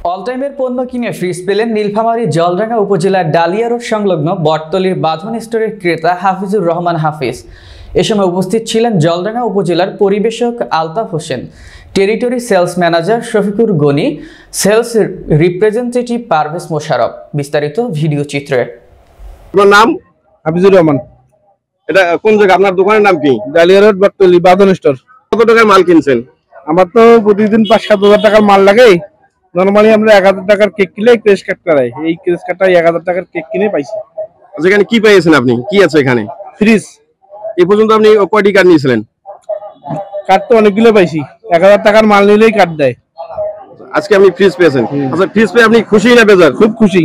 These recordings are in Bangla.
অল টাইমের পণ্য কিনে ফ্রিজ পেলেন নীলফামারী জলডাঙ্গা উপজেলার ডালিয়া রোড সংলগ্ন বটতলীর বাঁধন স্টোরের ক্রেতা হাফিজুর রহমান হাফিজ। এ সময় উপস্থিত ছিলেন জলডাঙ্গা উপজেলার পরিবেশক Altaf Hossain, territory sales manager Shafiqur Gani, sales representative Parvez Mosharraf. বিস্তারিত ভিডিও চিত্রে। আপনার নাম? হাফিজুর রহমান। এটা কোন জায়গা? আপনার দোকানের নাম কি? ডালিয়া রোড বটতলী বাঁধন স্টোর। কত টাকার মাল কিনছেন? আমার তো প্রতিদিন ৫-৭ হাজার টাকার মাল লাগে। নরমালি আমরা ১,০০০ টাকার কেক কিনে ক্রেশ কাট করাই। এই ক্রেশ কাটটা ১,০০০ টাকার কেক কিনে পাইছি। এখানে কি পেয়েছেন আপনি? কি আছে এখানে? ফ্রিজ। এই পর্যন্ত আপনি কয়টি কার্ড নিয়েছিলেন? কাট তো অনেকগুলো পাইছি। ১,০০০ টাকার মাল নিলেই কাট দেয়। আজকে আপনি ফ্রিজ পেয়েছেন। আচ্ছা, ফ্রিজ পেয়ে আপনি খুশি না বেজার? খুব খুশি।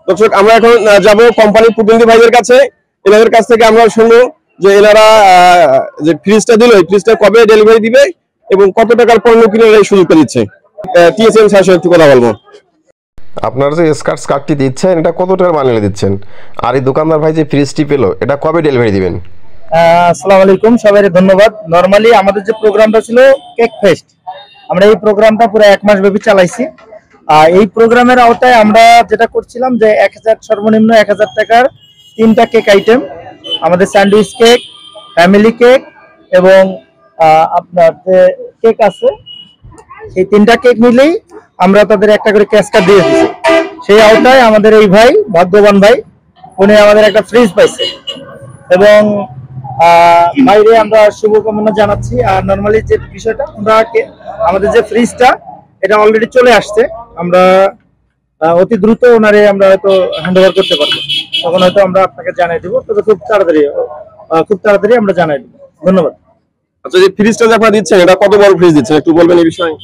দর্শক, আমরা এখন যাব কোম্পানির প্রতিনিধি ভাইদের কাছে। এনাদের কাছ থেকে আমরা শুনবো যে এনারা যে ফ্রিজটা দিল, এই ফ্রিজটা কবে ডেলিভারি দিবে এবং কত টাকার পণ্য কিনে এই সুযোগটা দিচ্ছে। টিএসএম স্যার সাথে একটু কথা বলবো। আপনারা যে স্কার্টস কার্ডটি দিচ্ছেন, এটা কত টাকার মাল নিয়ে দিচ্ছেন? আর এই দোকানদার ভাই যে ফ্রিজটি পেলো, এটা কবে ডেলিভারি দিবেন? আসসালামু আলাইকুম, সবাইকে ধন্যবাদ। নরমালি আমাদের যে প্রোগ্রামটা ছিল কেক ফেস্ট, আমরা এই প্রোগ্রামটা পুরো 1 মাস ব্যাপী চালাইছি। এই প্রোগ্রামের আওতায় আমরা যেটা করছিলাম যে 1000 সর্বনিম্ন 1000 টাকার 3টা কেক আইটেম, আমাদের স্যান্ডউইচ কেক, ফ্যামিলি কেক এবং আপনার যে কেক আছে, এই 3টা কেক নিলেই আমরা তাদের একটা করে ক্যাশ কার্ড দিয়ে দিচ্ছি। সেই আওতায় আমাদের এই ভাই, ভাগ্যবান ভাই, উনি আমাদের একটা ফ্রিজ পাইছে এবং বাইরে আমরা শুভকামনা জানাচ্ছি। আর নরমালি যে বিষয়টা, আমরা আমাদের যে ফ্রিজটা এটা অলরেডি চলে আসছে, আমরা অতি দ্রুত ওনারে আমরা হয়তো হ্যান্ড ওভার করতে পারবো, তখন হয়তো আমরা আপনাকে জানিয়ে দেবো। তবে খুব তাড়াতাড়ি আমরা জানিয়ে দেবো। ধন্যবাদ। আচ্ছা, যে ফ্রিজটা যে আপনারা দিচ্ছেন, এটা কত বড় ফ্রিজ দিচ্ছেন একটু বলবেন এই বিষয়ে?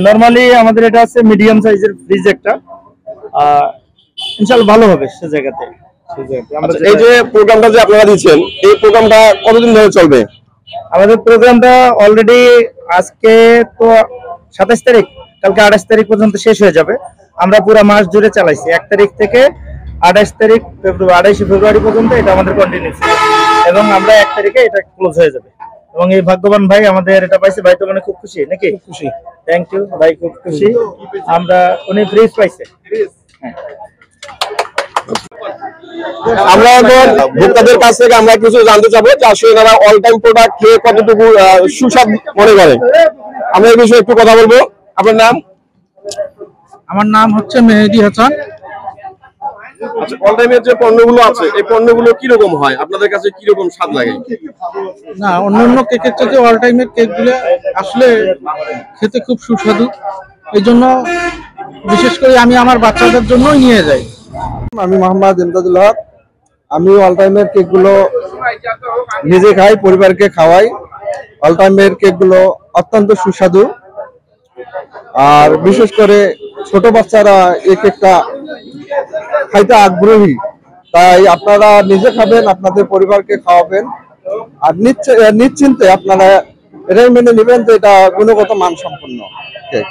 নরমালি আমাদের এটা আছে মিডিয়াম সাইজের ফ্রিজ একটা, ইনশাআল্লাহ ভালো হবে সে জায়গাতে। এই যে প্রোগ্রামটা যে আপনারা দিচ্ছেন, এই প্রোগ্রামটা কতদিন ধরে চলবে? আমাদের প্রোগ্রামটা অলরেডি আজকে তো 27 তারিখ, কালকে 28 তারিখ পর্যন্ত শেষ হয়ে যাবে। আমরা পুরো মাস জুড়ে চালাইছি, 1 তারিখ থেকে 28 ফেব্রুয়ারি পর্যন্ত এটা আমাদের কন্টিনিউ ছিল এবং আমরা 1 তারিখে এটা ক্লোজ হয়ে যাবে। এবং এই ভাগ্যবান ভাই আমাদের এটা পাইছে, ভাই তো মানে খুব খুশি নাকি? খুশি, থ্যাংক ইউ ভাই, খুব খুশি আমরা। উনি ফ্রিজ পাইছে। আমরা এখন ভোক্তাদের কাছ থেকে আমরা কিছু জানতে চাবো যে আসলে এনারা অল টাইম প্রোডাক্ট খেয়ে কতটুকু সুস্বাদ মনে করে। আমরা এই বিষয়ে একটু কথা বলবো। আপনার নাম? আমার নাম হচ্ছে মেহেদি হাসান। আচ্ছা, অল টাইমের যে পণ্যগুলো আছে, এই পণ্যগুলো কি রকম হয়? আপনাদের কাছে কি রকম স্বাদ লাগে? না, অন্যান্য কেকের থেকে অল টাইমের কেকগুলো আসলে খেতে খুব সুস্বাদু। এই জন্য বিশেষ করে আমি আমার বাচ্চাদের জন্যই নিয়ে যাই। আমি মোহাম্মদ ইমদাদুল হক। আমি অল টাইমের কেকগুলো নিজে খাই, পরিবারকে খাওয়াই। অল টাইমের কেকগুলো অত্যন্ত সুস্বাদু, আর বিশেষ করে ছোট বাচ্চারা এই কেকটা খাইতে আগ্রহী। তাই আপনারা নিজে খাবেন, আপনাদের পরিবারকে খাওয়াবেন, আর নিশ্চিন্তে আপনারা এটাই মেনে নেবেন যে এটা গুণগত মানসম্পন্ন কেক।